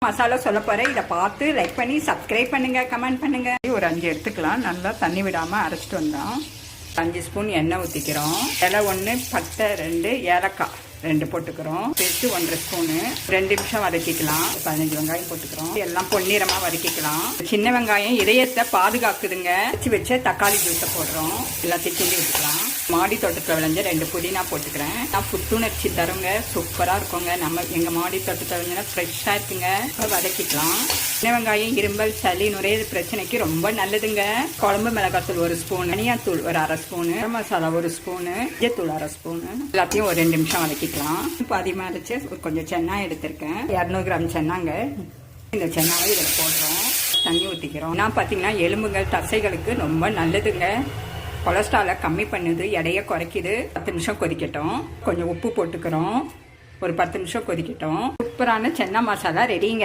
மசாலா சொல்ல போகிறேன். இதை பார்த்து லைக் பண்ணி சப்ஸ்கிரைப் பண்ணுங்கள், கமெண்ட் பண்ணுங்கள். ஒரு 5 எடுத்துக்கலாம். நல்லா தண்ணி விடாமல் அரைச்சிட்டு வந்தோம். 5 ஸ்பூன் எண்ணெய் ஊற்றிக்கிறோம். இலை 1, பட்டை 2, ஏலக்காய் 2 போட்டுக்கிறோம். Paste 1 spoon. 2 நிமிஷம் வதக்கிக்கலாம். 15 வெங்காயம் போட்டுக்கிறோம். எல்லாம் பொன்னிறமாக வதக்கிக்கலாம். சின்ன வெங்காயம் இதயத்தை பாதுகாக்குதுங்க. வச்ச தக்காளி ஜூஸை போடுறோம். எல்லாத்தையும் கிண்டி விட்டுக்கலாம். மாடி தோட்டத்தில் விளைஞ்ச 2 புதினா போட்டுக்கிறேன். நான் புத்துணர்ச்சி தருங்க, சூப்பராக இருக்குங்க. எங்கள் மாடி தோட்டத்தில் விளைஞ்சா ஃப்ரெஷ்ஷாக இருக்குங்க. வதக்கிக்கலாம். சின்ன வெங்காயம் இரும்பல், சளி, நுரையீரல் பிரச்சனைக்கு ரொம்ப நல்லதுங்க. குழம்பு மிளகாத்தூள் 1 ஸ்பூன், தனியாத்தூள் ஒரு 1/2 ஸ்பூனு, மசாலா 1 ஸ்பூனு, தூள் 1/2 ஸ்பூனு. எல்லாத்தையும் ஒரு 2 நிமிஷம் வதக்கிக்கலாம். அதிகமாக அரைச்சி கொஞ்சம் சென்னா எடுத்திருக்கேன். 200 கிராம் சென்னாங்க. இந்த சென்னாவை இதில் போடுறோம். தண்ணி ஊற்றிக்கிறோம். நான் பார்த்தீங்கன்னா எலும்புகள் தசைகளுக்கு ரொம்ப நல்லதுங்க. கொலஸ்ட்ராலை கம்மி பண்ணுது, எடையை குறைக்குது. 10 நிமிஷம் கொதிக்கட்டும். கொஞ்சம் உப்பு போட்டுக்கிறோம். ஒரு 10 நிமிஷம் கொதிக்கட்டும். சூப்பரான சென்னா மசாலா ரெடிங்க.